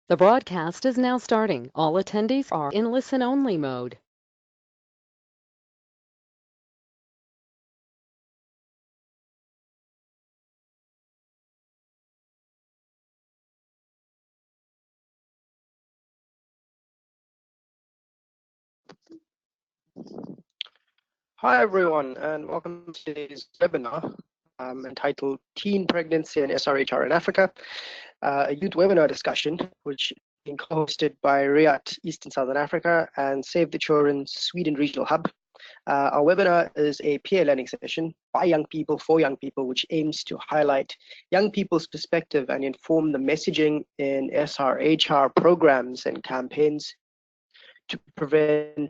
The broadcast is now starting. All attendees are in listen-only mode. Hi everyone, and welcome to today's webinar entitled Teen Pregnancy and SRHR in Africa, a youth webinar discussion which is being co-hosted by RIATT Eastern Southern Africa and Save the Children Sweden Regional Hub. Our webinar is a peer learning session by young people for young people, which aims to highlight young people's perspective and inform the messaging in SRHR programs and campaigns to prevent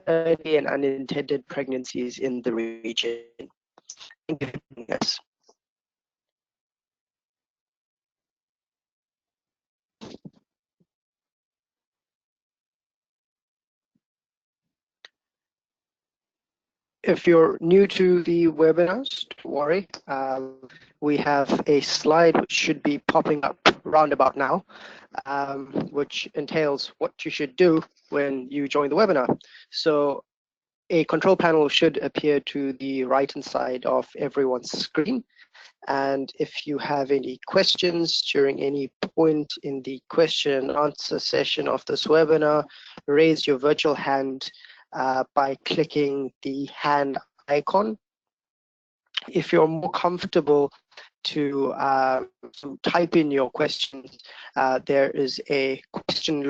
early and unintended pregnancies in the region. Thank you for joining us. If you're new to the webinars, don't worry. We have a slide which should be popping up round about now, which entails what you should do when you join the webinar. So a control panel should appear to the right-hand side of everyone's screen. And if you have any questions during any point in the question and answer session of this webinar, raise your virtual hand by clicking the hand icon. If you're more comfortable to type in your questions, there is a question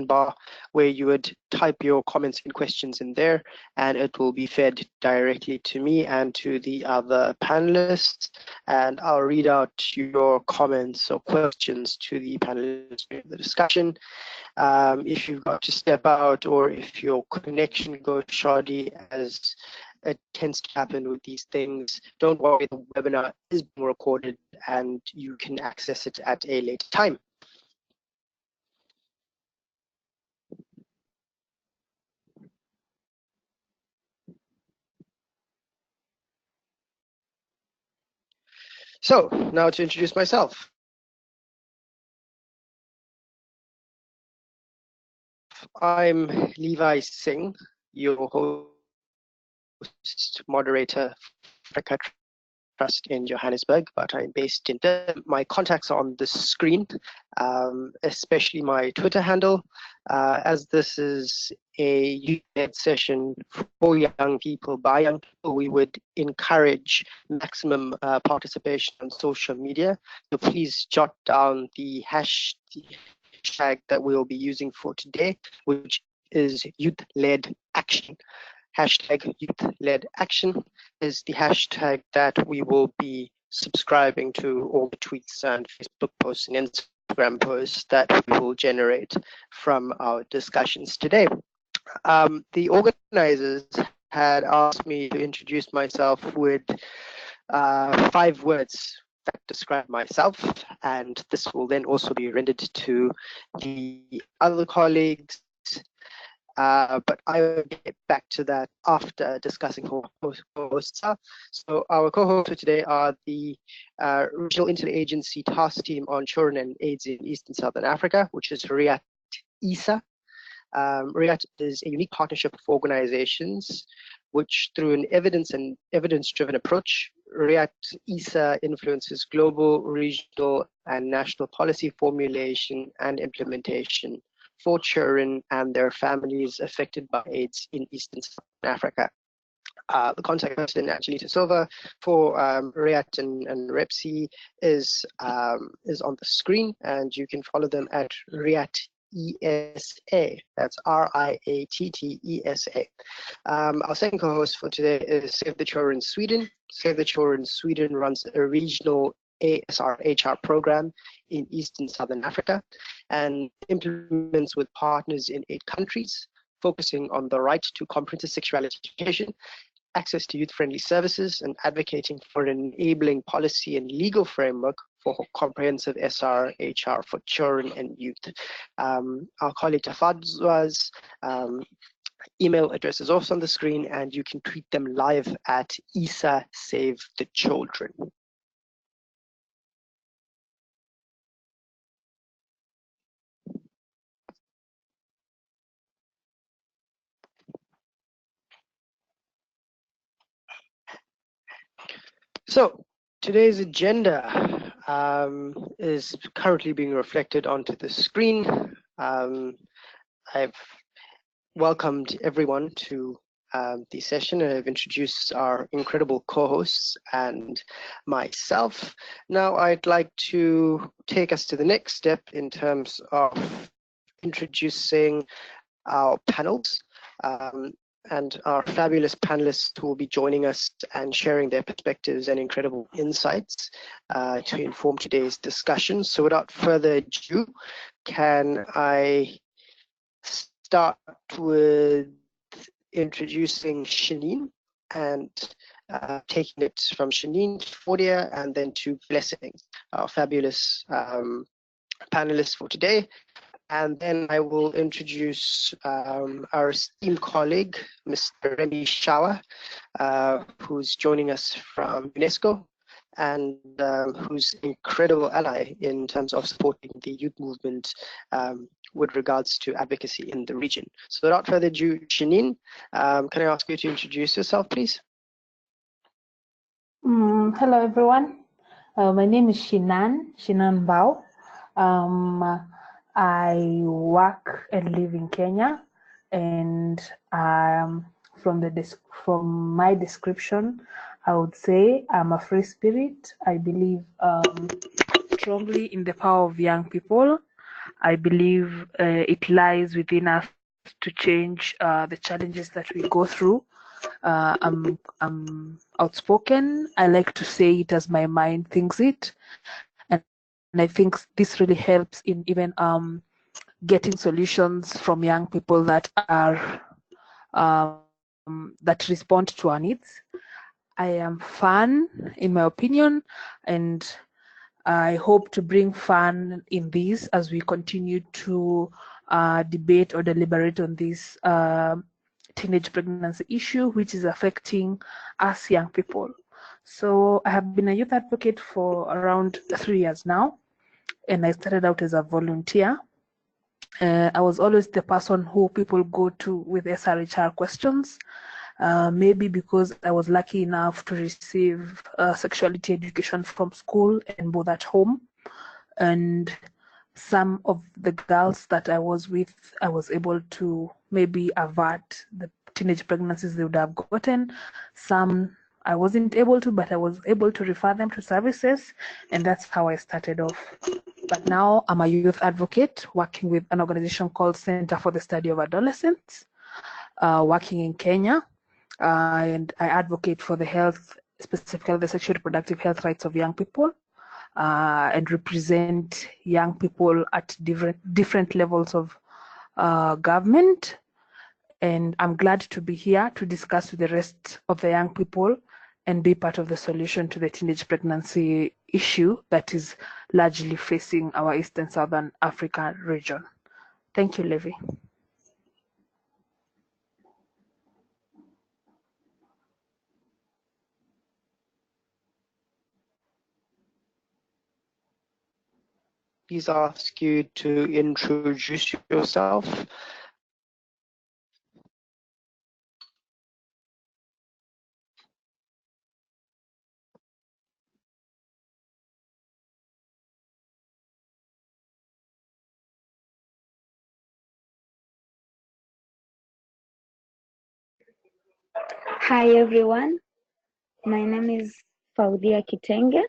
bar where you would type your comments and questions in there, and it will be fed directly to me and to the other panelists, and I'll read out your comments or questions to the panelists during the discussion. If you've got to step out or if your connection goes shoddy, as it tends to happen with these things, don't worry, the webinar is being recorded and you can access it at a later time. So now to introduce myself. I'm Levi Singh, your host, moderator, Africa Trust in Johannesburg, but I'm based in Durban. My contacts are on the screen, especially my Twitter handle. As this is a youth-led session for young people, by young people, we would encourage maximum participation on social media. So please jot down the hashtag that we'll be using for today, which is youth-led action. Hashtag youth-led action is the hashtag that we will be subscribing to all the tweets and Facebook posts and Instagram posts that we will generate from our discussions today. The organizers had asked me to introduce myself with 5 words that describe myself, and this will then also be rendered to the other colleagues. But I will get back to that after discussing who co-hosts are. So our co-hosts for today are the Regional Interagency Task Team on Children and AIDS in Eastern Southern Africa, which is RIATT-ESA. RIATT is a unique partnership of organizations which, through an evidence-driven approach, RIATT-ESA influences global, regional, and national policy formulation and implementation for children and their families affected by AIDS in Eastern Southern Africa. The contact person, Angelita Silva, for RIATT and REPSI is on the screen, and you can follow them at RIATT-ESA. That's RIATT-ESA. Our second co-host for today is Save the Children Sweden. Save the Children Sweden runs a regional SRHR program in Eastern Southern Africa and implements with partners in 8 countries, focusing on the right to comprehensive sexuality education, access to youth-friendly services, and advocating for an enabling policy and legal framework for comprehensive SRHR for children and youth. Our colleague Tafadzwa's email address is also on the screen, and you can tweet them live at ESA Save the Children. So today's agenda is currently being reflected onto the screen. I've welcomed everyone to the session, and I've introduced our incredible co-hosts and myself. Now I'd like to take us to the next step in terms of introducing our panels and our fabulous panelists who will be joining us and sharing their perspectives and incredible insights to inform today's discussion. So without further ado, can I start with introducing Shanine and taking it from Shanine to Fordia and then to Blessings, our fabulous panelists for today. And then I will introduce our esteemed colleague, Mr. Remy Shawa, who's joining us from UNESCO and who's an incredible ally in terms of supporting the youth movement with regards to advocacy in the region. So without further ado, Shanine, can I ask you to introduce yourself, please? Hello, everyone. My name is Shinan Bao. I work and live in Kenya, and from my description, I would say I'm a free spirit. I believe strongly in the power of young people. I believe it lies within us to change the challenges that we go through. I'm outspoken. I like to say it as my mind thinks it, and I think this really helps in even getting solutions from young people that are that respond to our needs. I am fun, in my opinion, and I hope to bring fun in this as we continue to debate or deliberate on this teenage pregnancy issue, which is affecting us young people. So I have been a youth advocate for around 3 years now, and I started out as a volunteer. I was always the person who people go to with SRHR questions, maybe because I was lucky enough to receive sexuality education from school and both at home. And some of the girls that I was with, I was able to maybe avert the teenage pregnancies they would have gotten. Some I wasn't able to, but I was able to refer them to services, and that's how I started off. But now I'm a youth advocate working with an organization called Center for the Study of Adolescents, working in Kenya, and I advocate for the health, specifically the sexual reproductive health rights of young people. And represent young people at different levels of government. And I'm glad to be here to discuss with the rest of the young people and be part of the solution to the teenage pregnancy issue that is largely facing our East and Southern Africa region. Thank you, Levi. Please ask you to introduce yourself. Hi everyone, my name is Faudia Kitenge.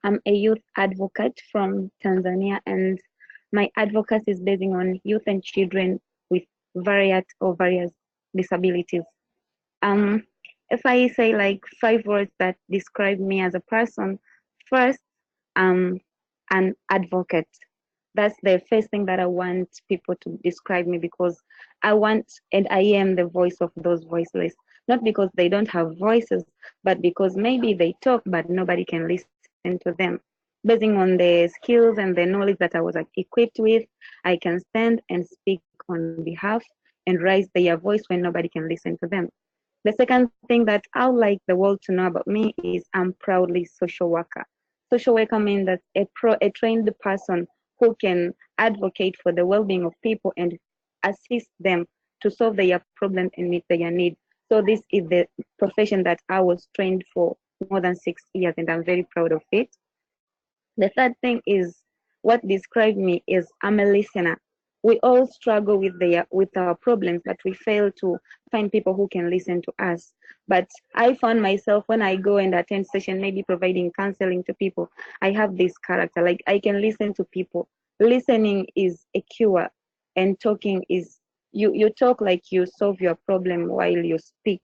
I'm a youth advocate from Tanzania, and my advocacy is based on youth and children with various disabilities. If I say like 5 words that describe me as a person, first, I'm an advocate. That's the first thing that I want people to describe me, because I want and I am the voice of those voiceless. Not because they don't have voices, but because maybe they talk, but nobody can listen to them. Based on the skills and the knowledge that I was equipped with, I can stand and speak on behalf and raise their voice when nobody can listen to them. The second thing that I would like the world to know about me is I'm proudly social worker. Social worker means that a trained person who can advocate for the well-being of people and assist them to solve their problems and meet their needs. So this is the profession that I was trained for more than 6 years, and I'm very proud of it. The third thing is what described me is I'm a listener. We all struggle with our problems, but we fail to find people who can listen to us. But I found myself when I go and attend session, maybe providing counseling to people, I have this character, like I can listen to people. Listening is a cure, and talking is you talk like you solve your problem while you speak.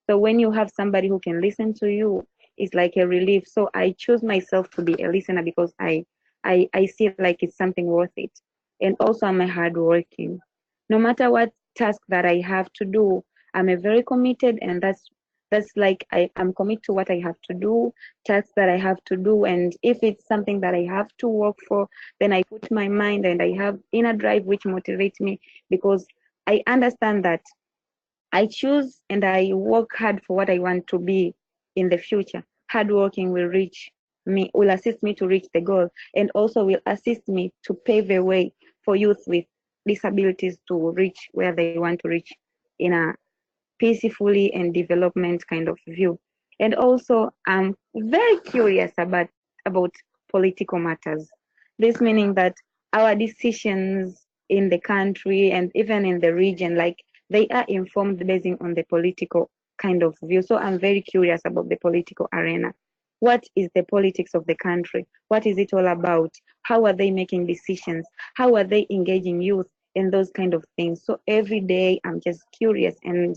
So when you have somebody who can listen to you, it's like a relief. So I choose myself to be a listener because I see like it's something worth it. And also I'm a hardworking. No matter what task that I have to do, I'm a very committed, and that's like I'm committed to what I have to do, tasks that I have to do. And if it's something that I have to work for, then I put my mind and I have inner drive which motivates me, because I understand that I choose and I work hard for what I want to be in the future. Hard working will assist me to reach the goal, and also will assist me to pave a way for youth with disabilities to reach where they want to reach in a peacefully and development kind of view. And also, I'm very curious about political matters. This meaning that our decisions in the country and even in the region, like they are informed based on the political kind of view. So I'm very curious about the political arena. What is the politics of the country? What is it all about? How are they making decisions? How are they engaging youth? And those kind of things. So every day I'm just curious, and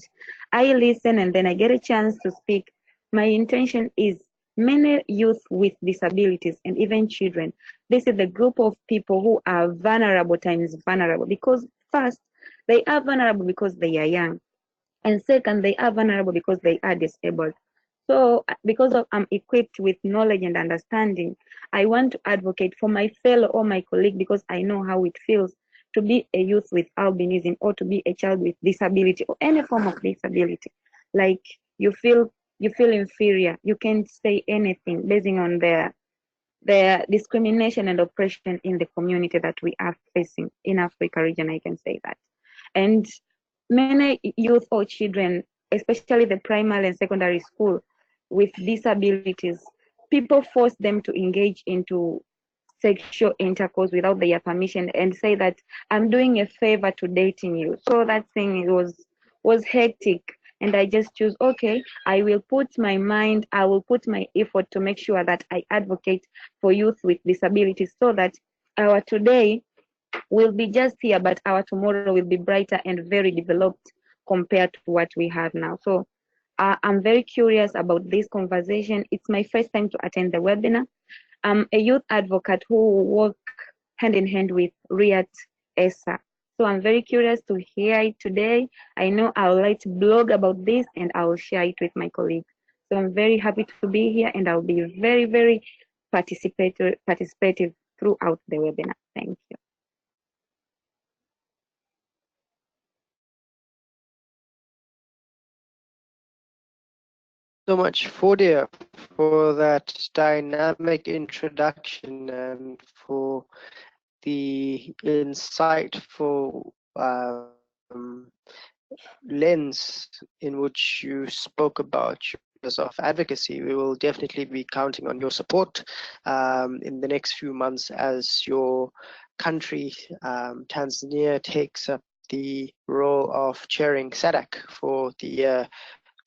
I listen, and then I get a chance to speak. My intention is many youth with disabilities and even children. This is the group of people who are vulnerable times vulnerable, because first, they are vulnerable because they are young. And second, they are vulnerable because they are disabled. So because I'm equipped with knowledge and understanding, I want to advocate for my fellow or my colleague, because I know how it feels to be a youth with albinism, or to be a child with disability or any form of disability. Like you feel inferior. You can't say anything based on their discrimination and oppression in the community that we are facing in Africa region, I can say that. And many youth or children, especially the primary and secondary school with disabilities, people force them to engage into sexual intercourse without their permission and say that I'm doing a favor to dating you. So that thing was hectic. And I just choose, okay, I will put my mind, I will put my effort to make sure that I advocate for youth with disabilities, so that our today will be just here, but our tomorrow will be brighter and very developed compared to what we have now. So I'm very curious about this conversation. It's my first time to attend the webinar. I'm a youth advocate who work hand in hand with RIATT-ESA. So I'm very curious to hear it today. I know I would like to blog about this, and I will share it with my colleagues. So I'm very happy to be here, and I'll be very, very participative throughout the webinar. Thank you. So much, Fordia, for that dynamic introduction and for the insightful lens in which you spoke about of advocacy. We will definitely be counting on your support in the next few months as your country, Tanzania, takes up the role of chairing SADC for the year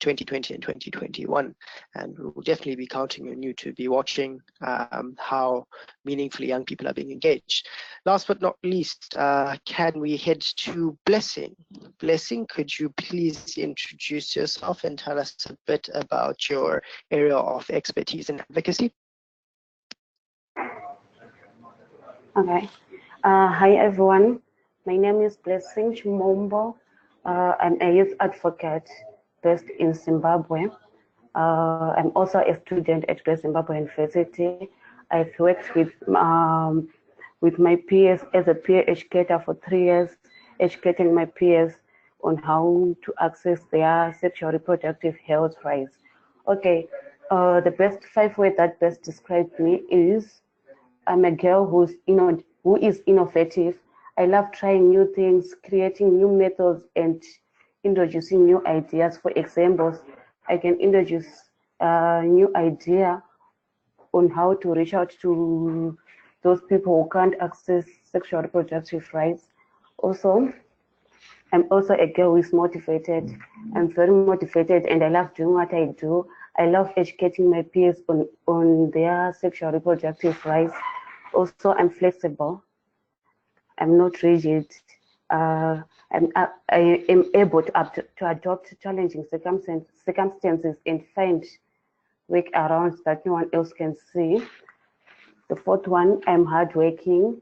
2020 and 2021, and we'll definitely be counting on you to be watching how meaningfully young people are being engaged. Last but not least, can we head to Blessing? Blessing, could you please introduce yourself and tell us a bit about your area of expertise and advocacy? Okay. Hi, everyone. My name is Blessing Chimombo. I'm a youth advocate based in Zimbabwe. I'm also a student at Great Zimbabwe University. I've worked with my peers as a peer educator for 3 years, educating my peers on how to access their sexual reproductive health rights. Okay, the best 5 ways that best describe me is I'm a girl who is innovative. I love trying new things, creating new methods, and introducing new ideas. For examples, I can introduce a new idea on how to reach out to those people who can't access sexual reproductive rights. Also, I'm also a girl who is motivated. I'm very motivated and I love doing what I do. I love educating my peers on their sexual reproductive rights. Also, I'm flexible. I'm not rigid. I am able to adopt challenging circumstances and find workarounds that no one else can see. The fourth one, I'm hardworking.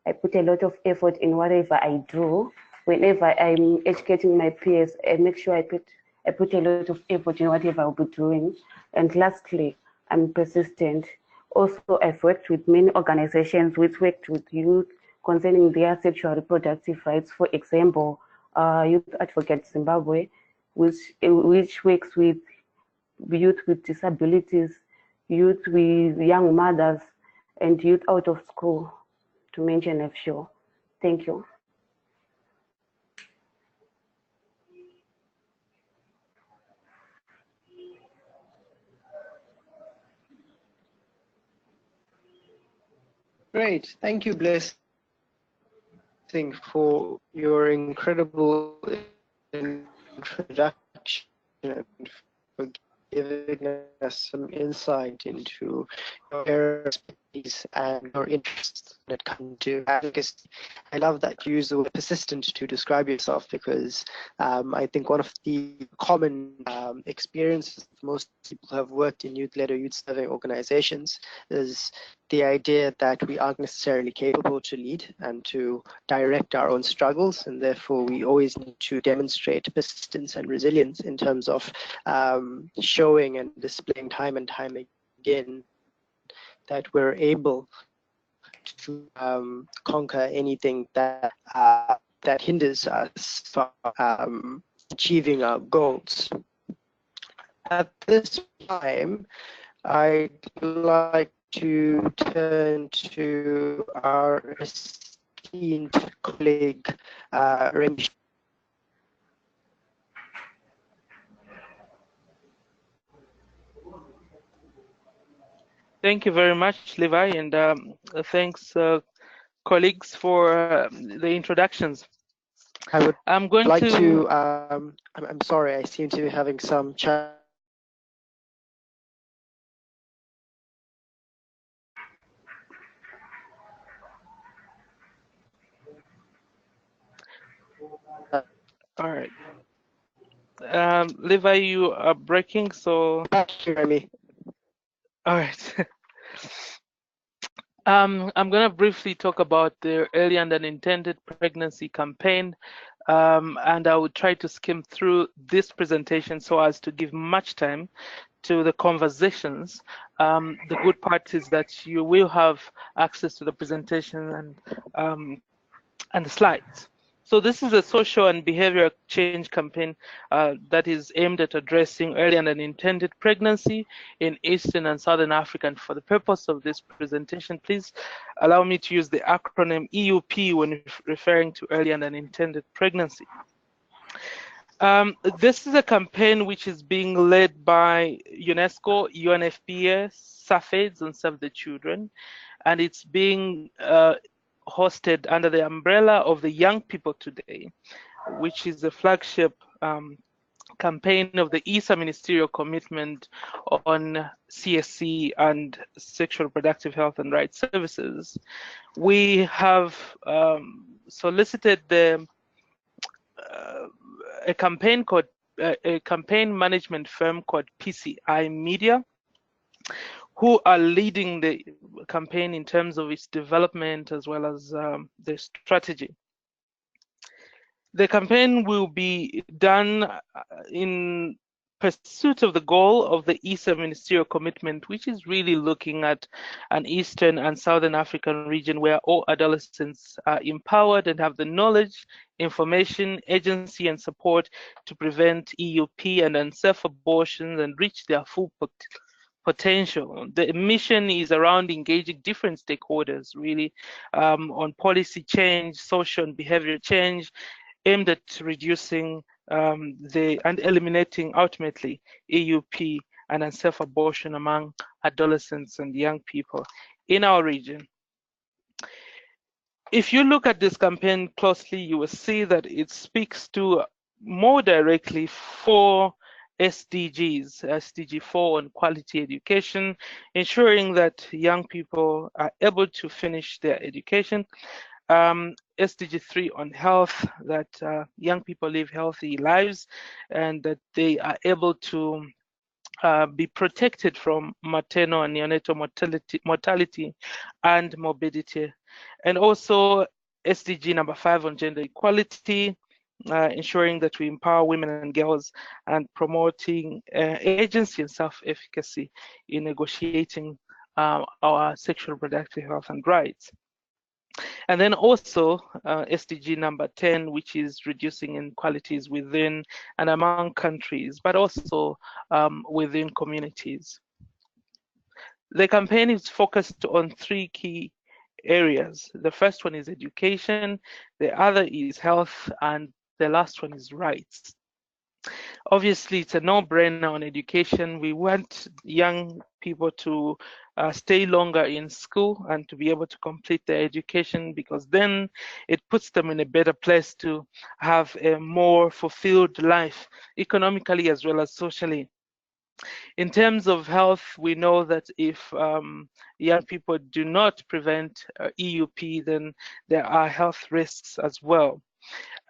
I put a lot of effort in whatever I do. Whenever I'm educating my peers, I make sure I put a lot of effort in whatever I'll be doing. And lastly, I'm persistent. Also, I've worked with many organizations which worked with youth concerning their sexual reproductive rights. For example, Youth Advocate Zimbabwe, which works with youth with disabilities, youth with young mothers, and youth out of school, to mention a few. Thank you. Great. Thank you, Blessing, for your incredible introduction and for giving us some insight into your expertise and your interests when it comes to advocacy. I love that you use the word persistent to describe yourself, because I think one of the common experiences most people have worked in youth-led or youth-serving organizations is the idea that we aren't necessarily capable to lead and to direct our own struggles, and therefore we always need to demonstrate persistence and resilience in terms of showing and displaying time and time again that we're able to conquer anything that that hinders us from achieving our goals. At this time, I'd like to turn to our esteemed colleague, Remy. Thank you very much, Levi, and thanks, colleagues, for the introductions. I'm sorry, I seem to be having some chat. All right. Levi, you are breaking, so. Remy. All right. I'm going to briefly talk about the early and unintended pregnancy campaign, and I will try to skim through this presentation so as to give much time to the conversations. The good part is that you will have access to the presentation and the slides. So this is a social and behavioral change campaign that is aimed at addressing early and unintended pregnancy in Eastern and Southern Africa. And for the purpose of this presentation, please allow me to use the acronym EUP when referring to early and unintended pregnancy. This is a campaign which is being led by UNESCO, UNFPA, SAFEDS, and Save the Children, and it's being hosted under the umbrella of the Young People Today, which is the flagship campaign of the ESA Ministerial Commitment on CSC and Sexual Reproductive Health and Rights Services. We have solicited a campaign management firm called PCI Media, who are leading the campaign in terms of its development as well as the strategy. The campaign will be done in pursuit of the goal of the ESA Ministerial Commitment, which is really looking at an Eastern and Southern African region where all adolescents are empowered and have the knowledge, information, agency, and support to prevent EUP and unsafe abortions and reach their full potential. The mission is around engaging different stakeholders, really, on policy change, social and behavioral change, aimed at reducing and eliminating, ultimately, EUP and unsafe abortion among adolescents and young people in our region. If you look at this campaign closely, you will see that it speaks to more directly 4 SDGs, SDG 4 on quality education, ensuring that young people are able to finish their education. SDG 3 on health, that young people live healthy lives and that they are able to be protected from maternal and neonatal mortality and morbidity. And also SDG number 5 on gender equality, ensuring that we empower women and girls and promoting agency and self-efficacy in negotiating our sexual reproductive health and rights. And then also SDG number 10, which is reducing inequalities within and among countries, but also within communities. The campaign is focused on 3 key areas. The first one is education, the other is health, and the last one is rights. Obviously, it's a no-brainer on education. We want young people to stay longer in school and to be able to complete their education, because then it puts them in a better place to have a more fulfilled life, economically as well as socially. In terms of health, we know that if young people do not prevent EUP, then there are health risks as well.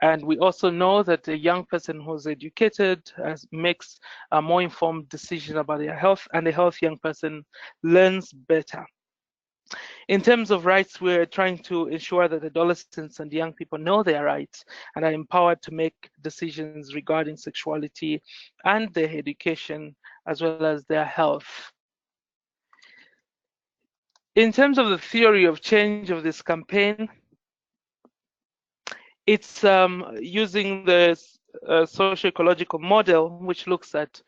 And we also know that a young person who's educated makes a more informed decision about their health, and a healthy young person learns better. In terms of rights, we're trying to ensure that adolescents and young people know their rights and are empowered to make decisions regarding sexuality and their education, as well as their health. In terms of the theory of change of this campaign, it's using the socio-ecological model, which looks at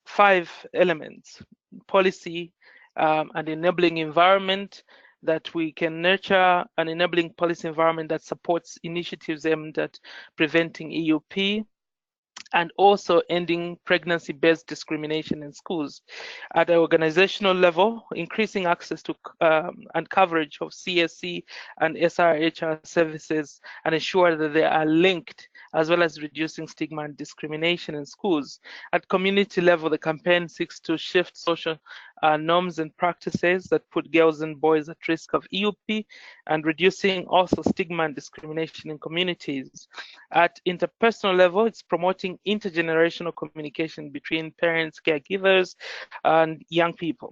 5 elements: policy, and enabling environment, that we can nurture an enabling policy environment that supports initiatives aimed at preventing EUP, and also ending pregnancy-based discrimination in schools. At an organizational level, increasing access to and coverage of CSC and SRHR services, and ensure that they are linked, as well as reducing stigma and discrimination in schools. At community level, the campaign seeks to shift social norms and practices that put girls and boys at risk of EUP, and reducing also stigma and discrimination in communities. At interpersonal level, it's promoting intergenerational communication between parents, caregivers, and young people.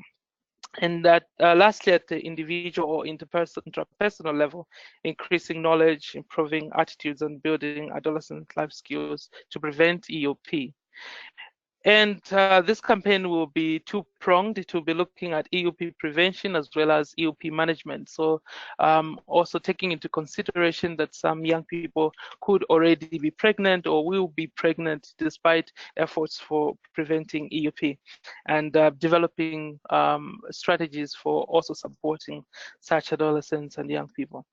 And that lastly, at the individual or interpersonal level, increasing knowledge, improving attitudes, and building adolescent life skills to prevent EUP. And this campaign will be 2-pronged. It will be looking at EUP prevention as well as EUP management. So also taking into consideration that some young people could already be pregnant or will be pregnant despite efforts for preventing EUP, and developing strategies for also supporting such adolescents and young people.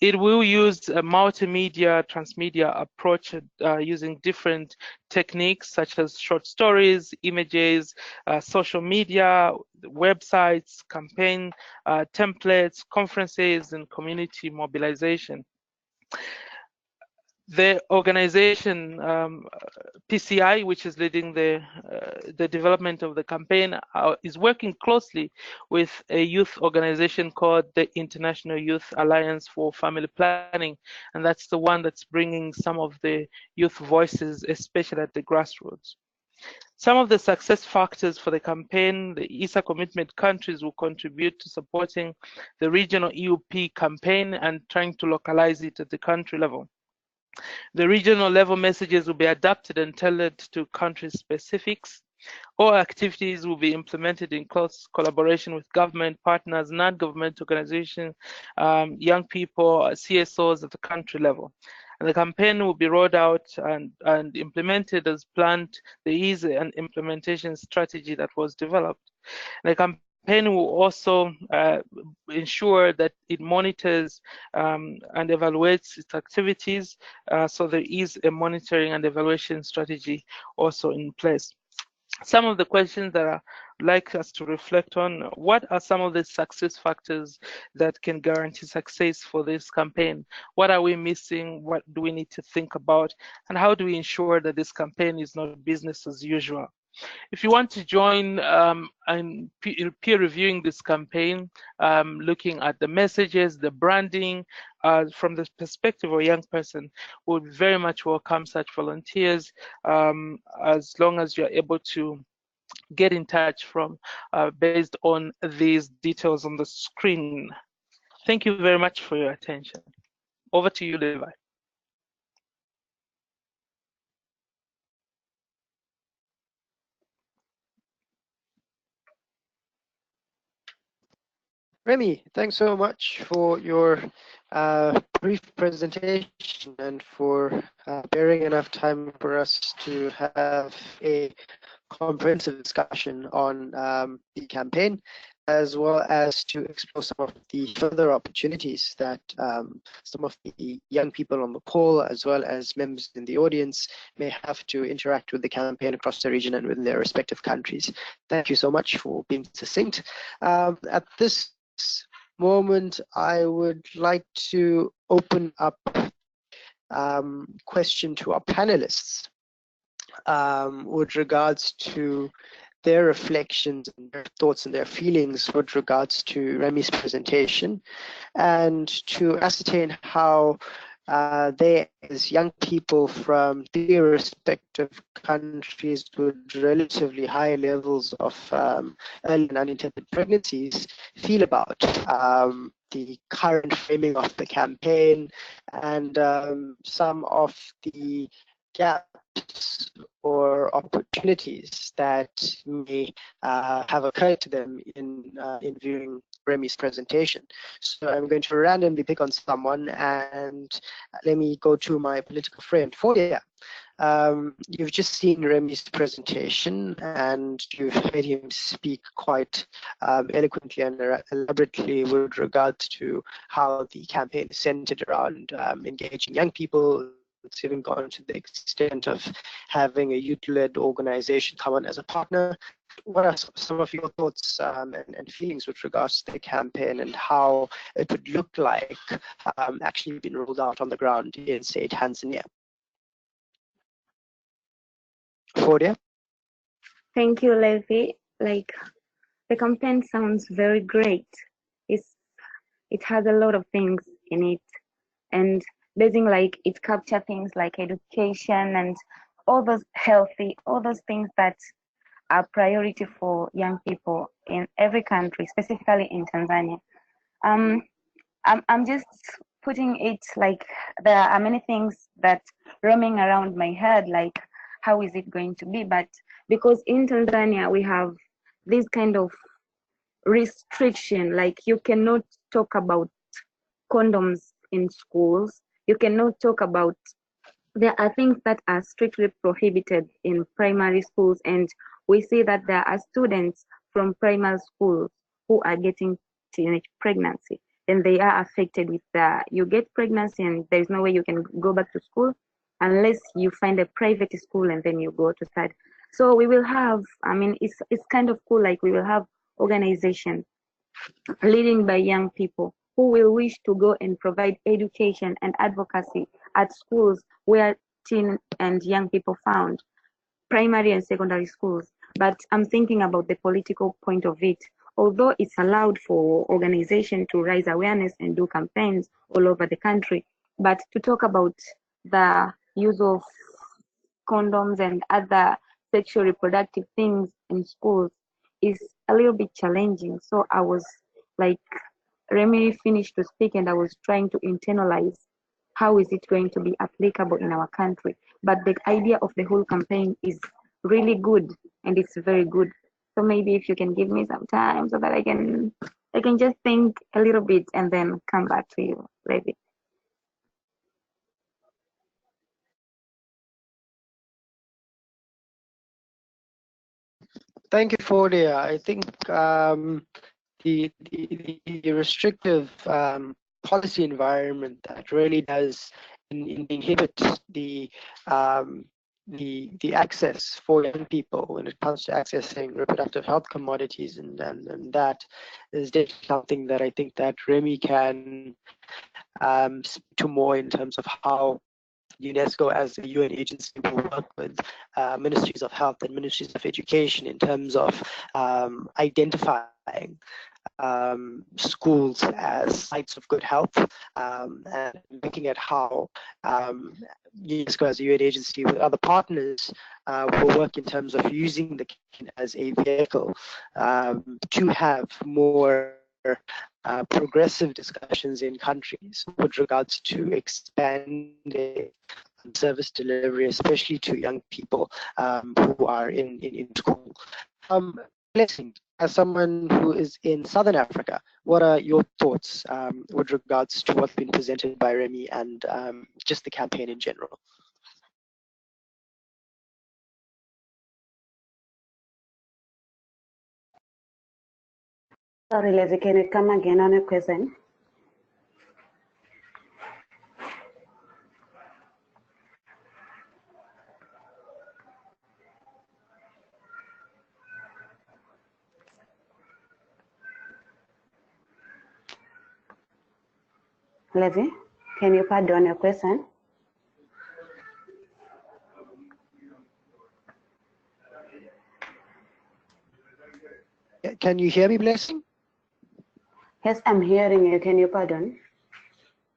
It will use a multimedia, transmedia approach using different techniques such as short stories, images, social media, websites, campaign templates, conferences, and community mobilization. The organization PCI, which is leading the development of the campaign, is working closely with a youth organization called the International Youth Alliance for Family Planning, and that's the one that's bringing some of the youth voices, especially at the grassroots. Some of the success factors for the campaign: the ESA commitment countries will contribute to supporting the regional EUP campaign and trying to localize it at the country level. The regional level messages will be adapted and tailored to country specifics. All activities will be implemented in close collaboration with government partners, non-government organizations, young people, CSOs at the country level. And the campaign will be rolled out and implemented as planned. There is an implementation strategy that was developed. The campaign campaign will also ensure that it monitors and evaluates its activities, so there is a monitoring and evaluation strategy also in place. Some of the questions that I'd like us to reflect on: what are some of the success factors that can guarantee success for this campaign? What are we missing? What do we need to think about? And how do we ensure that this campaign is not business as usual? If you want to join and peer reviewing this campaign, looking at the messages, the branding, from the perspective of a young person, we would very much welcome such volunteers, as long as you're able to get in touch from based on these details on the screen. Thank you very much for your attention. Over to you, Levi. Remy, thanks so much for your brief presentation and for bearing enough time for us to have a comprehensive discussion on the campaign, as well as to explore some of the further opportunities that some of the young people on the call, as well as members in the audience, may have to interact with the campaign across the region and within their respective countries. Thank you so much for being succinct. At this moment, I would like to open up question to our panelists with regards to their reflections and their thoughts and their feelings with regards to Remy's presentation, and to ascertain how they, as young people from their respective countries with relatively high levels of early and unintended pregnancies, feel about the current framing of the campaign and some of the gaps or opportunities that may have occurred to them in viewing Remy's presentation. So I'm going to randomly pick on someone, and let me go to my political friend, Fodia. You've just seen Remy's presentation, and you've heard him speak quite eloquently and elaborately with regards to how the campaign is centered around engaging young people. It's even gone to the extent of having a youth-led organization come on as a partner. What are some of your thoughts and feelings with regards to the campaign and how it would look like actually being rolled out on the ground in, say, Tanzania? Fodia? Thank you, Levi. Like, the campaign sounds very great. It has a lot of things in it, and basing like it captures things like education and all those things that are priority for young people in every country, specifically in Tanzania. I'm just putting it like there are many things that roaming around my head, like how is it going to be? But because in Tanzania we have this kind of restriction, like you cannot talk about condoms in schools. You cannot talk about, there are things that are strictly prohibited in primary schools, and we see that there are students from primary schools who are getting teenage pregnancy, and they are affected with you get pregnancy and there's no way you can go back to school unless you find a private school and then you go to study. So we will have, I mean, it's kind of cool, like we will have organizations leading by young people who will wish to go and provide education and advocacy at schools where teen and young people found, primary and secondary schools. But I'm thinking about the political point of it. Although it's allowed for organizations to raise awareness and do campaigns all over the country, but to talk about the use of condoms and other sexual reproductive things in schools is a little bit challenging. So I was like, Remy finished to speak and I was trying to internalize how is it going to be applicable in our country. But the idea of the whole campaign is really good, and it's very good. So maybe if you can give me some time so that I can just think a little bit and then come back to you, Levi. Thank you, Fordia. I think the restrictive policy environment that really does inhibit the access for young people when it comes to accessing reproductive health commodities, and that is definitely something that I think that Remy can speak to more in terms of how UNESCO as a UN agency will work with ministries of health and ministries of education in terms of identifying schools as sites of good health, and looking at how UNESCO as a UN agency with other partners will work in terms of using the campaign as a vehicle to have more progressive discussions in countries with regards to expanding service delivery, especially to young people who are in school. Blessing, as someone who is in Southern Africa, what are your thoughts with regards to what's been presented by Remy and just the campaign in general? Sorry, Leslie, can you come again on your question? Leslie, can you pardon your question? Can you hear me, Blessing? Yes, I'm hearing you. Can you pardon?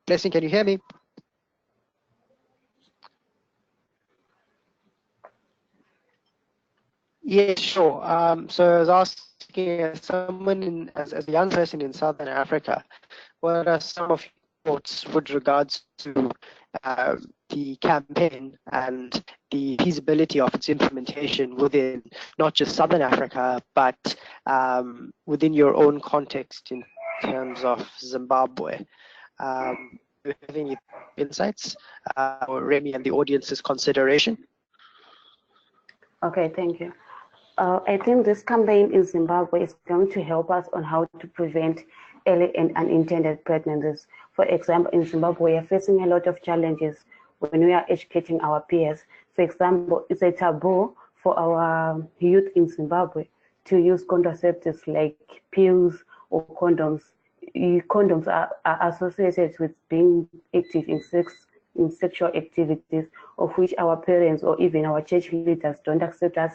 Blessing, can you hear me? Yeah, sure. So I was asking, as someone as a young person in Southern Africa, what are some of your thoughts with regards to the campaign and the feasibility of its implementation within not just Southern Africa, but within your own context in terms of Zimbabwe? Do you have any insights or Remy and the audience's consideration? Okay, thank you. I think this campaign in Zimbabwe is going to help us on how to prevent early and unintended pregnancies. For example, in Zimbabwe, we are facing a lot of challenges when we are educating our peers. For example, it's a taboo for our youth in Zimbabwe to use contraceptives like pills or condoms. Condoms are associated with being active in sexual activities, of which our parents or even our church leaders don't accept us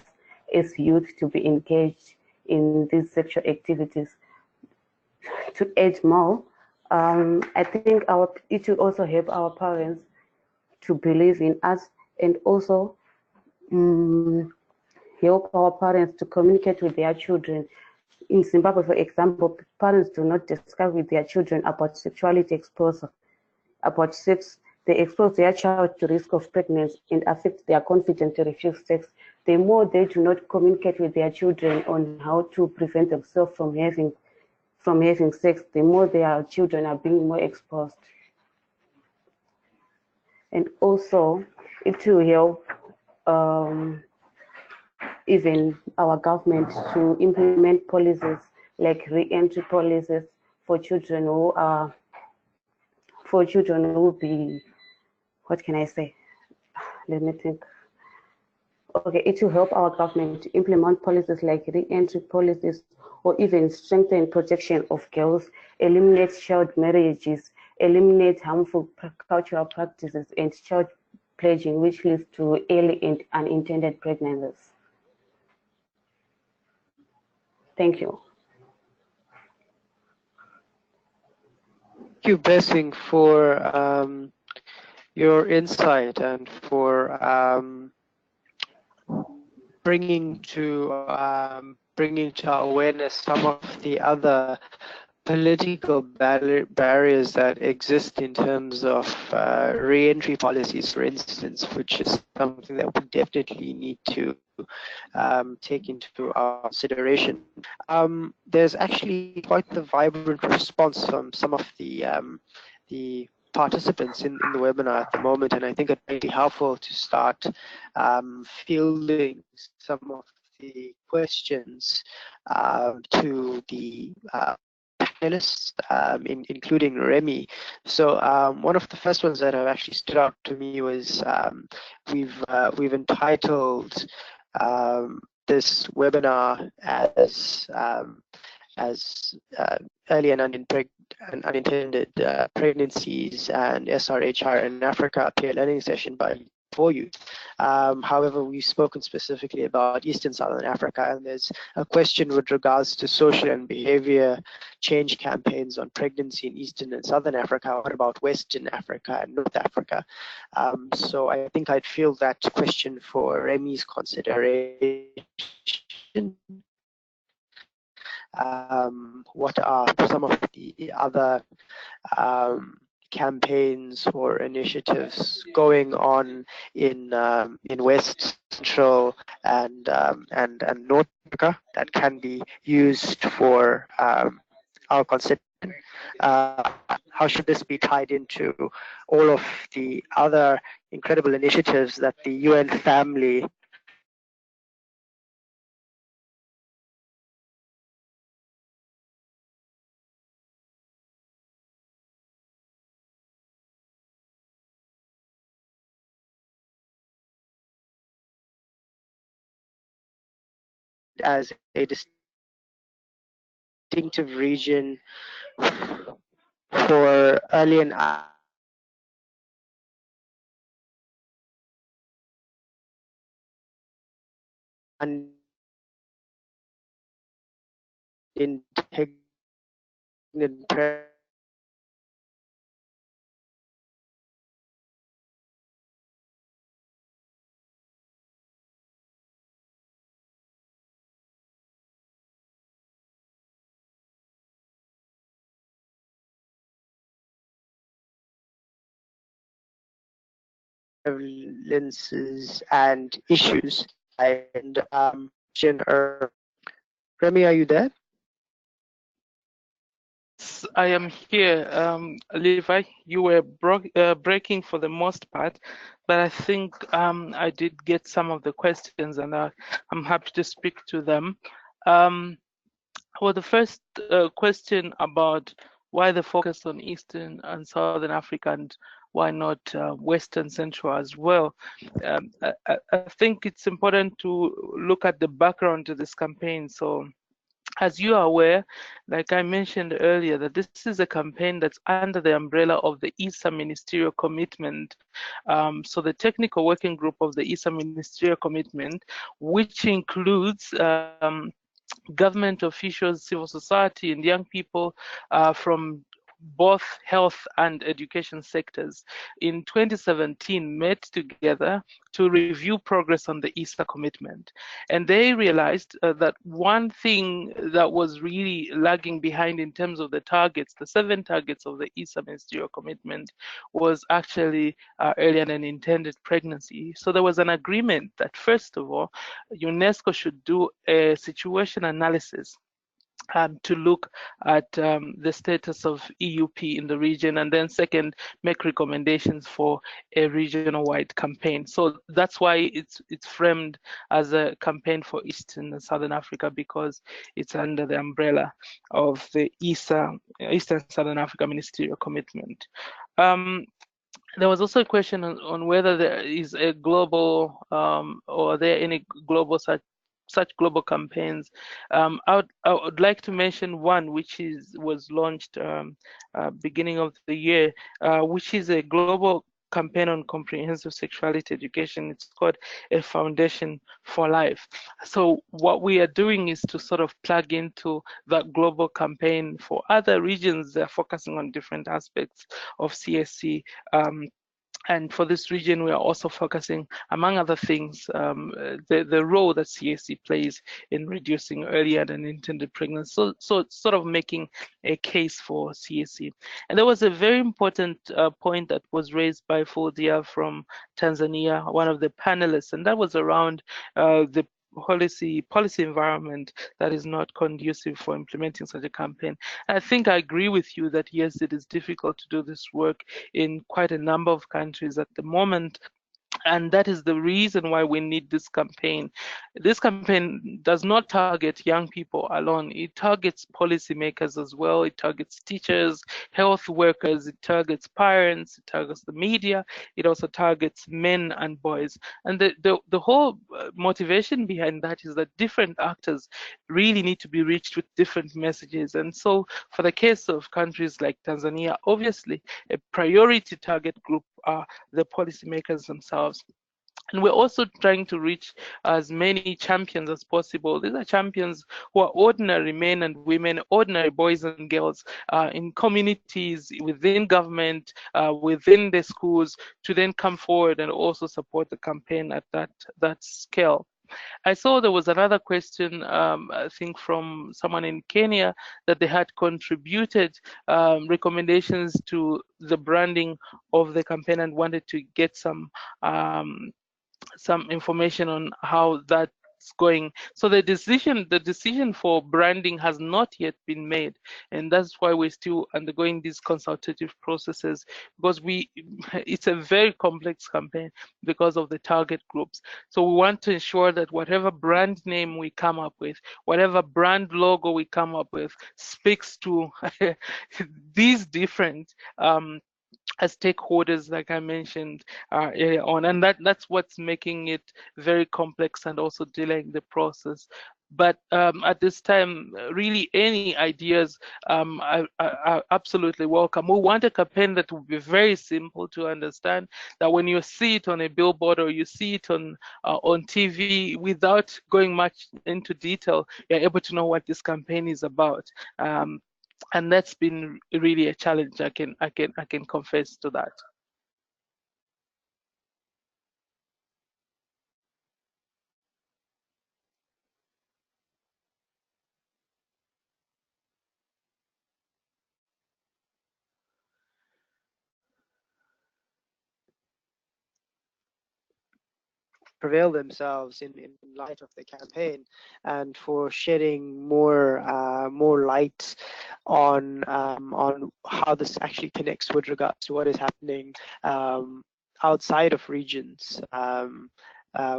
as youth to be engaged in these sexual activities. To add more, I think it will also help our parents to believe in us, and also help our parents to communicate with their children. In Zimbabwe, for example, parents do not discuss with their children about sexuality exposure, about sex. They expose their child to risk of pregnancy and affect their confidence to refuse sex. The more they do not communicate with their children on how to prevent themselves from having sex, the more their children are being more exposed. And also, it will help even our government to implement policies like re-entry policies for children who will be, what can I say? Let me think. Okay, it will help our government to implement policies like re-entry policies, or even strengthen protection of girls, eliminate child marriages, eliminate harmful cultural practices and child pledging, which leads to early and unintended pregnancies. Thank you. Thank you, Blessing, for your insight and for bringing to our awareness some of the other political barriers that exist in terms of re-entry policies, for instance, which is something that we definitely need to take into our consideration. There's actually quite the vibrant response from some of the participants in the webinar at the moment, and I think it might be helpful to start fielding some of the questions to the panelists, including Remy. So one of the first ones that have actually stood out to me was we've entitled this webinar as early and unintended pregnancies and SRHR in Africa, peer learning session for you. However, we've spoken specifically about Eastern Southern Africa, and there's a question with regards to social and behavior change campaigns on pregnancy in Eastern and Southern Africa. What about Western Africa and North Africa? So I think I'd field that question for Remy's consideration. What are some of the other campaigns or initiatives going on in West, Central, and North Africa that can be used for our consideration? How should this be tied into all of the other incredible initiatives that the UN family as a distinctive region for early and unintended prevalences and issues. And Remy, are you there? I am here. Levi, you were breaking for the most part, but I think I did get some of the questions, and I'm happy to speak to them. Well, the first question about why the focus on Eastern and Southern Africa and why not Western Central as well. I think it's important to look at the background to this campaign. So, as you are aware, like I mentioned earlier, that this is a campaign that's under the umbrella of the ESA Ministerial Commitment. So the technical working group of the ESA Ministerial Commitment, which includes government officials, civil society, and young people from both health and education sectors, in 2017 met together to review progress on the ESA commitment. And they realized that one thing that was really lagging behind in terms of the targets, the 7 targets of the ESA ministerial commitment, was actually earlier than intended pregnancy. So there was an agreement that, first of all, UNESCO should do a situation analysis to look at the status of EUP in the region, and then second, make recommendations for a regional-wide campaign. So that's why it's framed as a campaign for Eastern and Southern Africa, because it's under the umbrella of the ESA, Eastern Southern Africa Ministerial Commitment. There was also a question on whether there is a global or are there any global such global campaigns. I would like to mention one which was launched beginning of the year, which is a global campaign on comprehensive sexuality education. It's called A Foundation for Life. So what we are doing is to sort of plug into that global campaign for other regions that are focusing on different aspects of CSC. And for this region, we are also focusing, among other things, the role that CSC plays in reducing earlier than intended pregnancy. So it's sort of making a case for CSC. And there was a very important point that was raised by Fuldia from Tanzania, one of the panelists, and that was around the policy environment that is not conducive for implementing such a campaign. I think I agree with you that yes, it is difficult to do this work in quite a number of countries at the moment. And that is the reason why we need this campaign. This campaign does not target young people alone. It targets policymakers as well. It targets teachers, health workers. It targets parents. It targets the media. It also targets men and boys. And the whole motivation behind that is that different actors really need to be reached with different messages. And so for the case of countries like Tanzania, obviously a priority target group are the policymakers themselves. And we're also trying to reach as many champions as possible. These are champions who are ordinary men and women, ordinary boys and girls in communities, within government, within the schools, to then come forward and also support the campaign at that scale. I saw there was another question, I think from someone in Kenya, that they had contributed recommendations to the branding of the campaign and wanted to get some information on how that's going. So the decision for branding has not yet been made, and that's why we're still undergoing these consultative processes, because it's a very complex campaign because of the target groups. So we want to ensure that whatever brand name we come up with, whatever brand logo we come up with, speaks to these different as stakeholders, like I mentioned earlier on, and that's what's making it very complex and also delaying the process. But at this time, really any ideas are absolutely welcome. We want a campaign that will be very simple to understand, that when you see it on a billboard or you see it on TV, without going much into detail, you're able to know what this campaign is about. And that's been really a challenge. I can confess to that. Prevail themselves in light of the campaign, and for shedding more light on how this actually connects with regards to what is happening outside of regions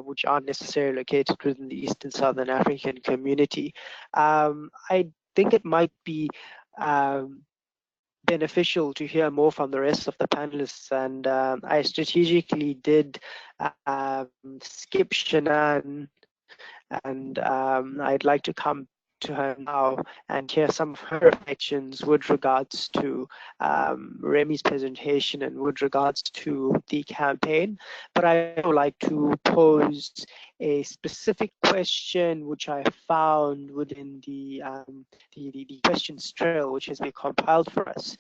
which aren't necessarily located within the East and Southern African community. I think it might be beneficial to hear more from the rest of the panelists, and I strategically did skip Shanann, and I'd like to come to her now and hear some of her reflections with regards to Remy's presentation and with regards to the campaign. But I would like to pose a specific question which I found within the questions trail which has been compiled for us,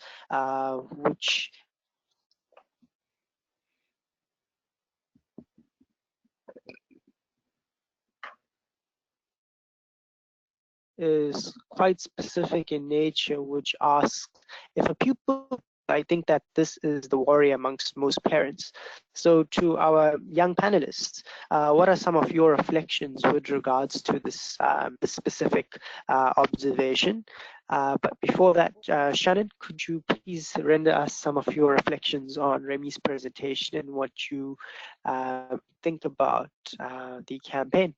which is quite specific in nature, which asks if a pupil, I think that this is the worry amongst most parents. So to our young panelists, what are some of your reflections with regards to this specific observation? But before that, Shannon, could you please render us some of your reflections on Remy's presentation and what you think about the campaign?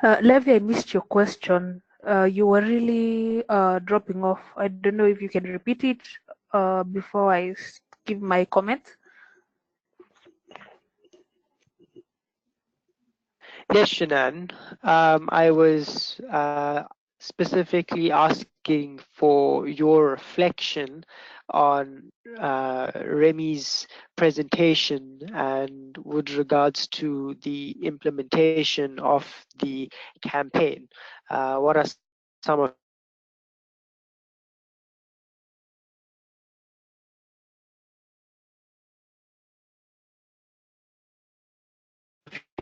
Levi, I missed your question. You were really dropping off. I don't know if you can repeat it before I give my comment. Yes, Shanann. I was specifically asking for your reflection on Remy's presentation and with regards to the implementation of the campaign. What are some of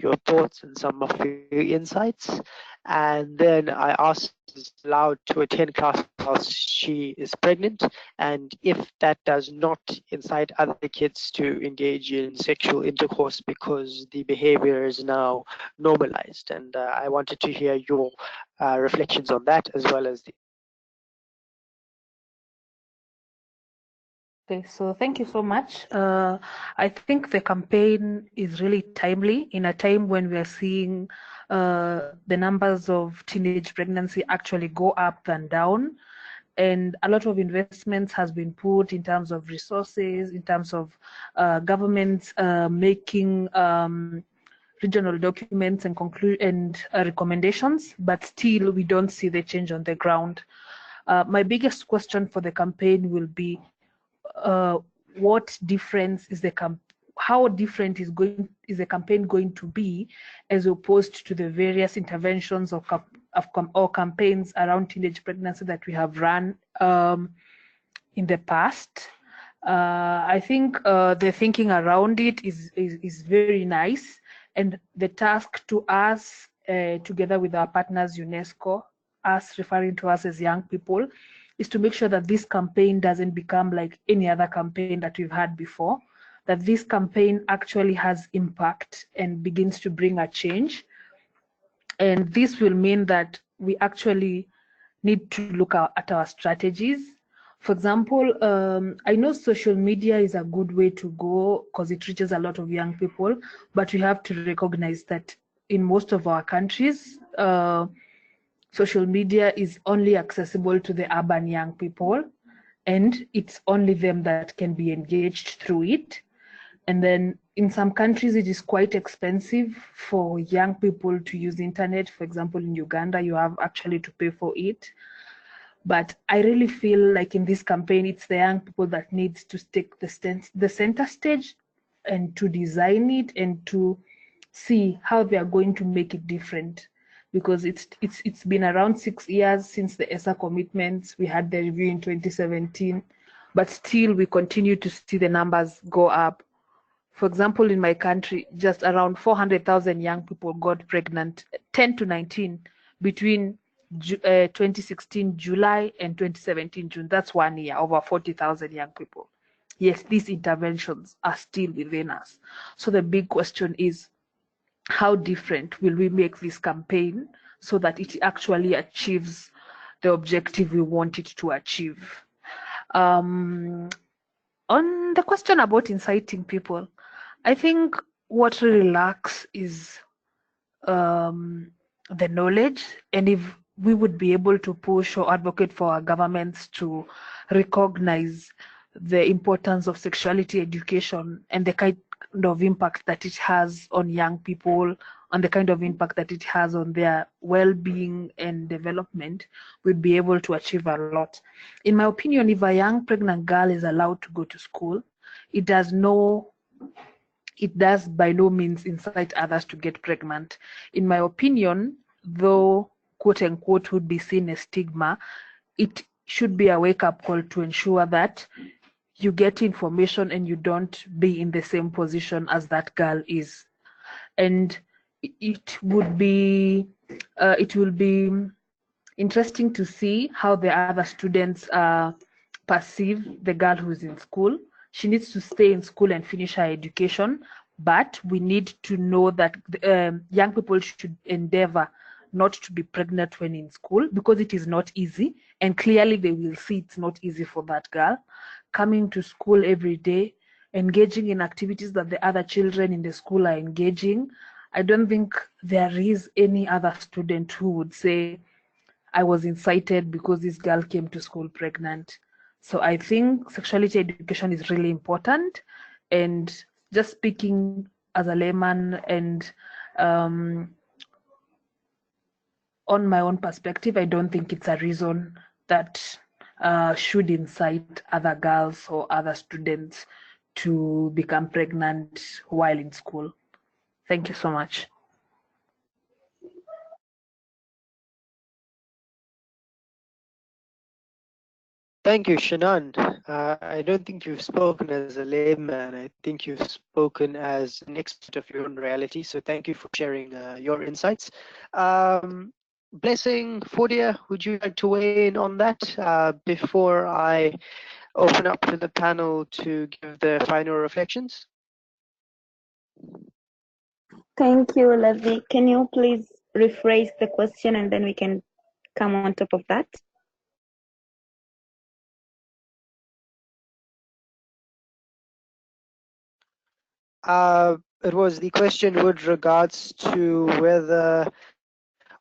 your thoughts and some of your insights? And then I asked is allowed to attend class while she is pregnant, and if that does not incite other kids to engage in sexual intercourse because the behavior is now normalized. And I wanted to hear your reflections on that, as well as the Okay, so thank you so much. I think the campaign is really timely in a time when we are seeing the numbers of teenage pregnancy actually go up and down. And a lot of investments has been put in terms of resources, in terms of governments making regional documents and recommendations, but still we don't see the change on the ground. My biggest question for the campaign will be uh, what difference is how different is the campaign going to be as opposed to the various interventions or campaigns around teenage pregnancy that we have run in the past. I think the thinking around it is very nice, and the task to us, together with our partners UNESCO, us referring to us as young people, is to make sure that this campaign doesn't become like any other campaign that we've had before, that this campaign actually has impact and begins to bring a change. And this will mean that we actually need to look at our strategies. For example, I know social media is a good way to go because it reaches a lot of young people, but we have to recognize that in most of our countries, social media is only accessible to the urban young people, and it's only them that can be engaged through it. And then in some countries, it is quite expensive for young people to use the internet. For example, in Uganda, you have actually to pay for it. But I really feel like in this campaign, it's the young people that needs to take the center stage and to design it and to see how they are going to make it different. Because it's been around 6 years since the ESA commitments. We had the review in 2017, but still we continue to see the numbers go up. For example, in my country, just around 400,000 young people got pregnant, 10 to 19, between 2016 July and 2017 June. That's 1 year, over 40,000 young people. Yes, these interventions are still within us. So the big question is, how different will we make this campaign so that it actually achieves the objective we want it to achieve? On the question about inciting people, I think what really lacks is the knowledge, and if we would be able to push or advocate for our governments to recognize the importance of sexuality education and the kind of impact that it has on young people, on the kind of impact that it has on their well-being and development, we'd be able to achieve a lot. In my opinion, if a young pregnant girl is allowed to go to school, it does by no means incite others to get pregnant. In my opinion, though quote unquote would be seen as stigma, it should be a wake-up call to ensure that you get information and you don't be in the same position as that girl is. And it will be interesting to see how the other students perceive the girl who's in school. She needs to stay in school and finish her education, but we need to know that young people should endeavor not to be pregnant when in school, because it is not easy, and clearly they will see it's not easy for that girl. Coming to school every day, engaging in activities that the other children in the school are engaging. I don't think there is any other student who would say, I was incited because this girl came to school pregnant. So I think sexuality education is really important. And just speaking as a layman and on my own perspective, I don't think it's a reason that should incite other girls or other students to become pregnant while in school. Thank you so much. Thank you, Shannon. I don't think you've spoken as a layman. I think you've spoken as an expert of your own reality. So thank you for sharing your insights. Blessing, Fordia, would you like to weigh in on that before I open up to the panel to give the final reflections? Thank you, Levi. Can you please rephrase the question and then we can come on top of that? It was the question with regards to whether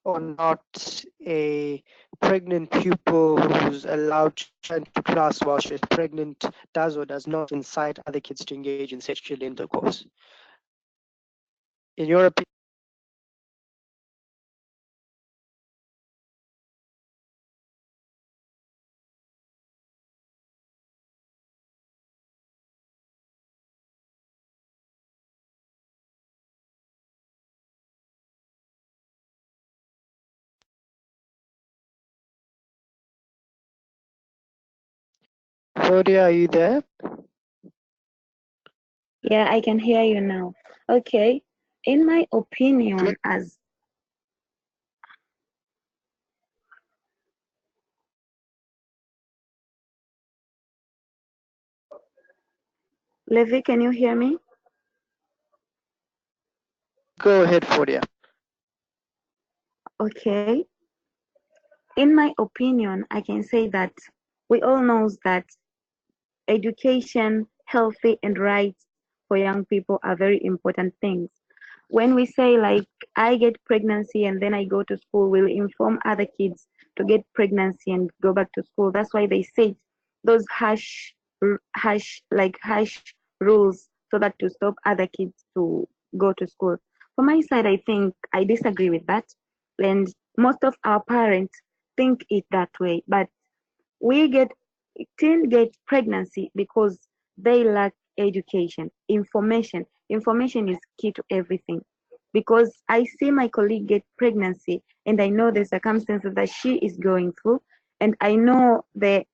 or not a pregnant pupil who's allowed to return to class while she's pregnant does or does not incite other kids to engage in sexual intercourse. In your opinion, Claudia, are you there? Yeah, I can hear you now. Okay. In my opinion, as Levi, can you hear me? Go ahead, Claudia. Okay. In my opinion, I can say that we all know that education, healthy and rights for young people are very important things. When we say like I get pregnancy and then I go to school, we'll inform other kids to get pregnancy and go back to school. That's why they set those harsh rules so that to stop other kids to go to school. For my side, I think I disagree with that. And most of our parents think it that way. But we get teen get pregnancy because they lack education, information. Information is key to everything. Because I see my colleague get pregnancy and I know the circumstances that she is going through, and I know the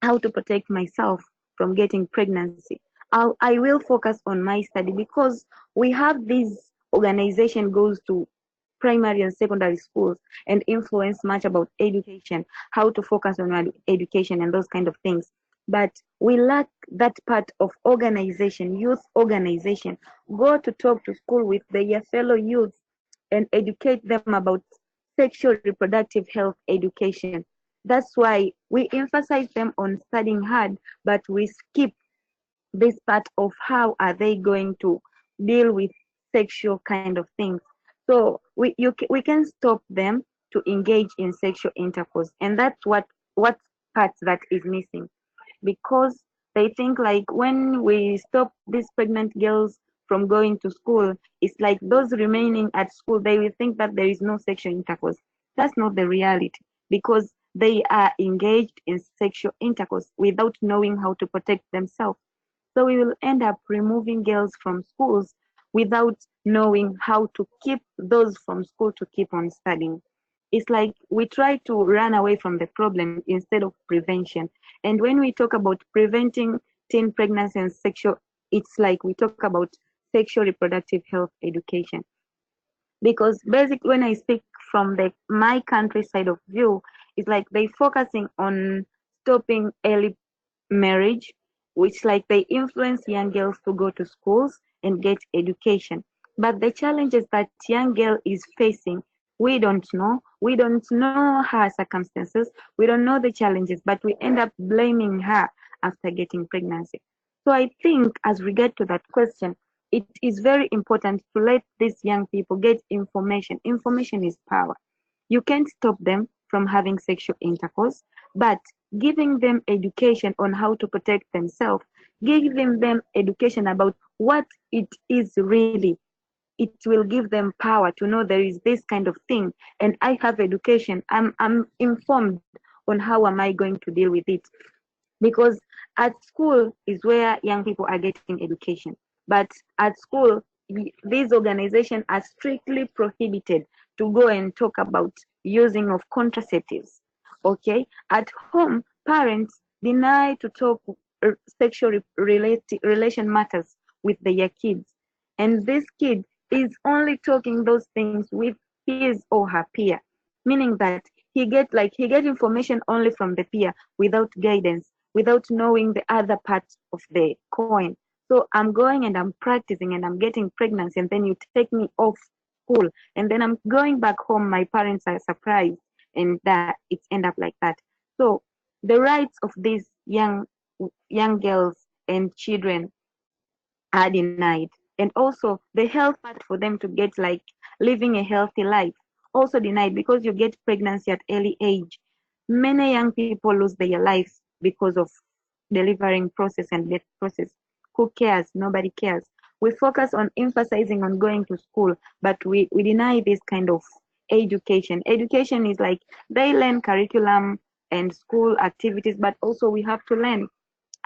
how to protect myself from getting pregnancy. I will focus on my study because we have this organization goes to primary and secondary schools and influence much about education, how to focus on education and those kind of things. But we lack that part of organization, youth organization. Go to talk to school with their fellow youth and educate them about sexual reproductive health education. That's why we emphasize them on studying hard, but we skip this part of how are they going to deal with sexual kind of things. So we can stop them to engage in sexual intercourse, and that's what part that is missing, because they think like when we stop these pregnant girls from going to school, it's like those remaining at school, they will think that there is no sexual intercourse. That's not the reality, because they are engaged in sexual intercourse without knowing how to protect themselves. So we will end up removing girls from schools without knowing how to keep those from school to keep on studying. It's like we try to run away from the problem instead of prevention. And when we talk about preventing teen pregnancy and sexual, it's like we talk about sexual reproductive health education. Because basically, when I speak from the my country side of view, it's like they focusing on stopping early marriage, which like they influence young girls to go to schools and get education. But the challenges that young girl is facing, we don't know. We don't know her circumstances. We don't know the challenges, but we end up blaming her after getting pregnancy. So I think as regard to that question, it is very important to let these young people get information. Information is power. You can't stop them from having sexual intercourse, but giving them education on how to protect themselves, giving them education about what it is really, it will give them power to know there is this kind of thing, and I have education. I'm informed on how am I going to deal with it, because at school is where young people are getting education, but at school these organizations are strictly prohibited to go and talk about using of contraceptives. Okay, at home parents deny to talk sexual relation matters with their kids, and this kid is only talking those things with his or her peer, meaning that he get information only from the peer without guidance, without knowing the other parts of the coin. So I'm going and I'm practicing and I'm getting pregnancy, and then you take me off school, and then I'm going back home. My parents are surprised, and that it's end up like that. So the rights of these young girls and children are denied. and also the health part for them to get like living a healthy life also denied, because you get pregnancy at early age. Many young people lose their lives because of delivering process and death process. Who cares? Nobody cares. We focus on emphasizing on going to school, but we deny this kind of education. Education is like they learn curriculum and school activities, but also we have to learn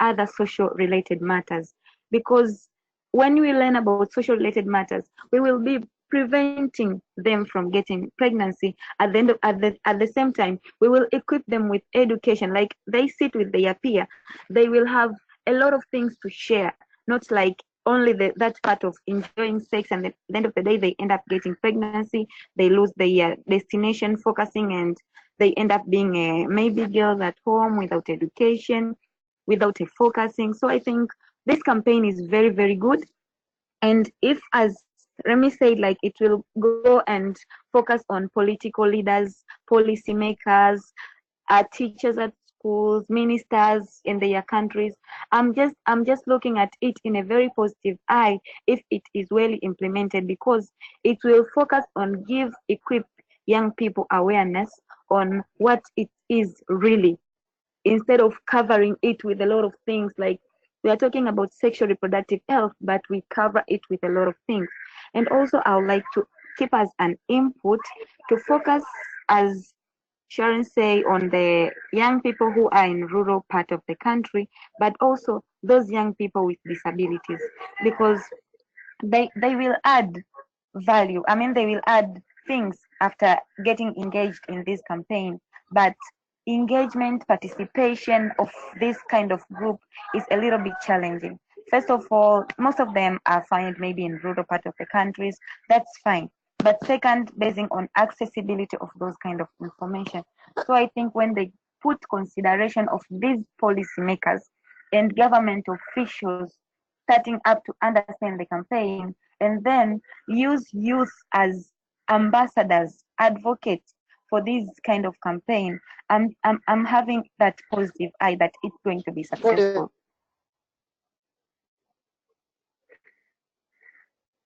other social related matters, because when we learn about social related matters, we will be preventing them from getting pregnancy. At the same time, we will equip them with education, like they sit with their peer, they will have a lot of things to share, not like only that part of enjoying sex, and at the end of the day they end up getting pregnancy, they lose their destination focusing, and they end up being maybe girls at home without education, without a focusing. So I think this campaign is very, very good. And if, as Remy said, like it will go and focus on political leaders, policymakers, teachers at schools, ministers in their countries, I'm just looking at it in a very positive eye if it is well implemented, because it will focus on equip young people awareness on what it is really, instead of covering it with a lot of things. Like we are talking about sexual reproductive health, but we cover it with a lot of things. And also I would like to keep as an input to focus, as Sharon say, on the young people who are in rural part of the country, but also those young people with disabilities, because they will add value. I mean, they will add things after getting engaged in this campaign, but engagement, participation of this kind of group is a little bit challenging. First of all, most of them are found maybe in rural part of the countries. That's fine. But second, basing on accessibility of those kind of information. So I think when they put consideration of these policymakers and government officials starting up to understand the campaign, and then use youth as ambassadors, advocates for this kind of campaign, I'm having that positive eye that it's going to be successful.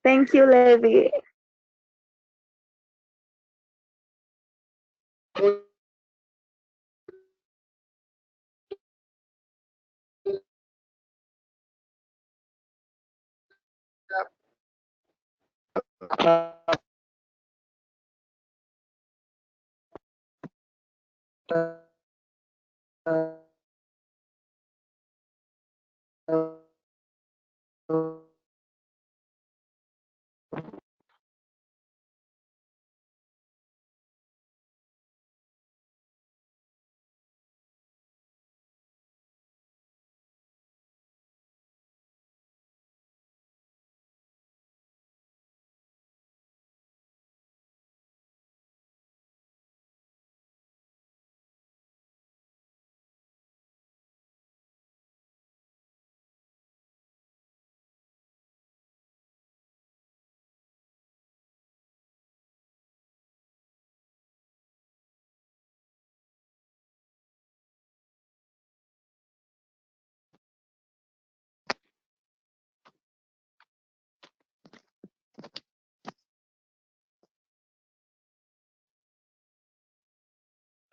Thank you, Levi.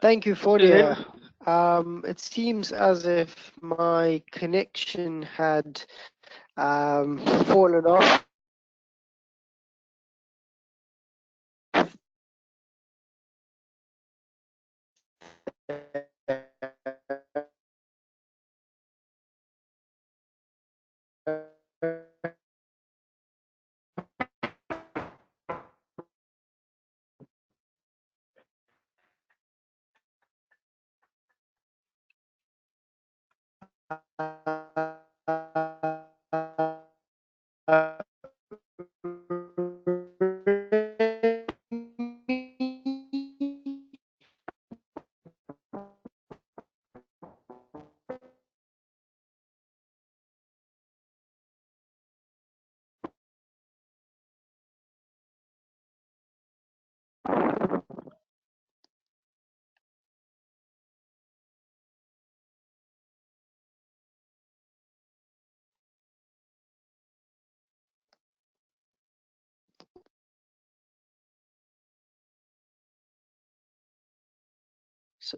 Thank you, Fodia. It seems as if my connection had fallen off.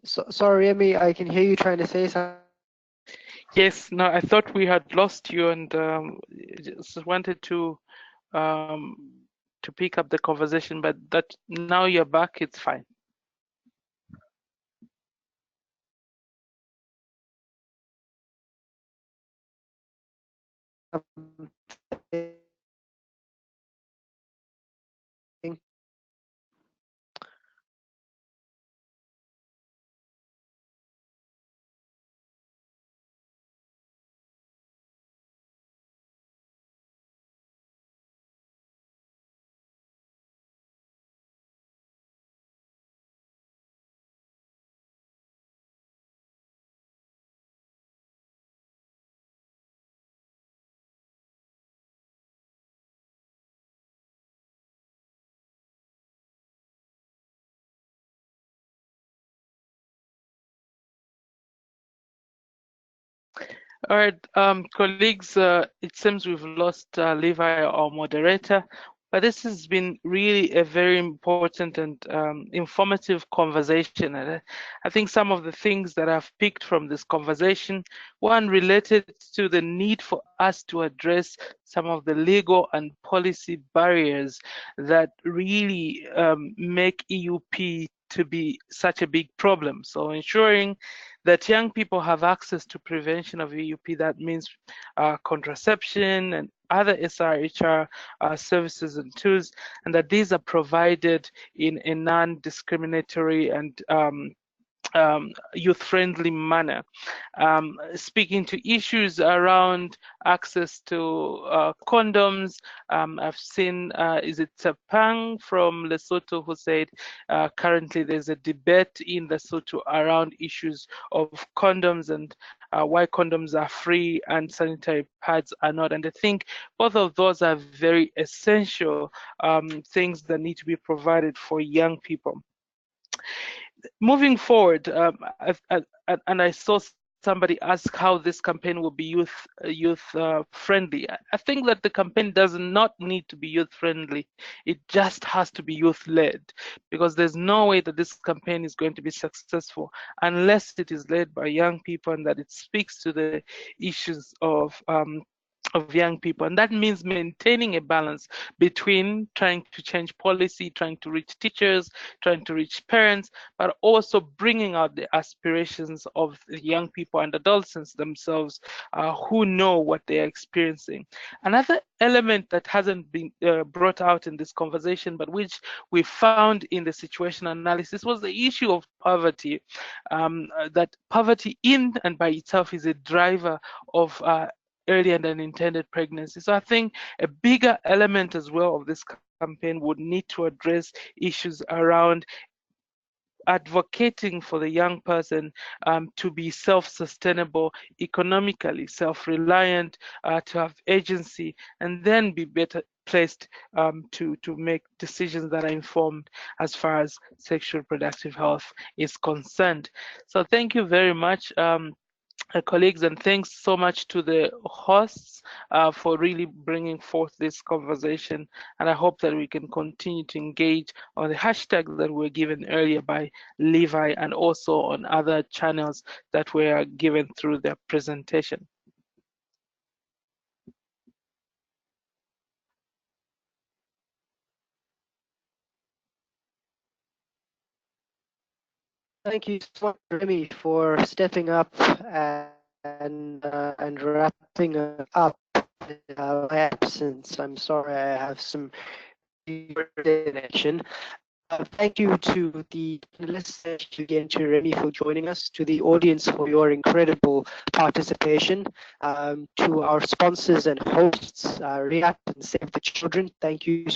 Sorry, Remy, I can hear you trying to say something. Yes, no, I thought we had lost you, and just wanted um, to pick up the conversation, but that now you're back, it's fine. All right, colleagues, it seems we've lost Levi, our moderator, but this has been really a very important and informative conversation. And I think some of the things that I've picked from this conversation, one related to the need for us to address some of the legal and policy barriers that really make EUP to be such a big problem. So ensuring that young people have access to prevention of EUP, that means contraception and other SRHR services and tools, and that these are provided in a non-discriminatory and youth-friendly manner. Speaking to issues around access to condoms, I've seen, is it Tapang from Lesotho who said currently there's a debate in Lesotho around issues of condoms and why condoms are free and sanitary pads are not. And I think both of those are very essential things that need to be provided for young people. Moving forward, and I saw somebody ask how this campaign will be youth friendly. I think that the campaign does not need to be youth friendly. It just has to be youth led, because there's no way that this campaign is going to be successful unless it is led by young people and that it speaks to the issues of young people. And that means maintaining a balance between trying to change policy, trying to reach teachers, trying to reach parents, but also bringing out the aspirations of the young people and adolescents themselves who know what they are experiencing. Another element that hasn't been brought out in this conversation, but which we found in the situation analysis, was the issue of poverty. That poverty in and by itself is a driver of early and unintended pregnancy. So I think a bigger element as well of this campaign would need to address issues around advocating for the young person to be self-sustainable, economically self-reliant, to have agency, and then be better placed to make decisions that are informed as far as sexual reproductive health is concerned. So thank you very much. Colleagues, and thanks so much to the hosts for really bringing forth this conversation. And I hope that we can continue to engage on the hashtags that were given earlier by Levi, and also on other channels that were given through their presentation. Thank you so much, Remy, for stepping up and wrapping up my absence. I'm sorry, I have some connection. Thank you to the panelists, thank you again to Remy for joining us, to the audience for your incredible participation, to our sponsors and hosts, RIATT and Save the Children. Thank you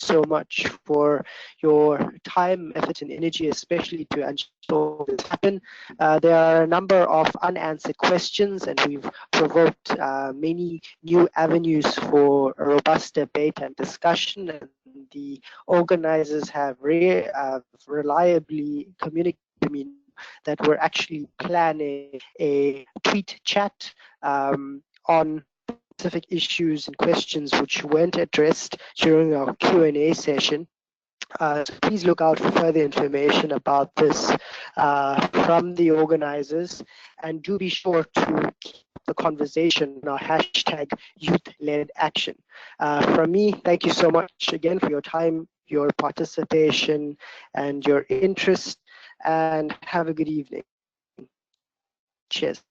so much for your time, effort, and energy, especially to ensure this happen. There are a number of unanswered questions, and we've provoked many new avenues for a robust debate and discussion. And the organizers have reliably communicated to me that we're actually planning a tweet chat on specific issues and questions which weren't addressed during our Q&A session. So please look out for further information about this from the organizers, and do be sure to keep the conversation on our hashtag youth-led action. From me, thank you so much again for your time, your participation, and your interest, and have a good evening. Cheers.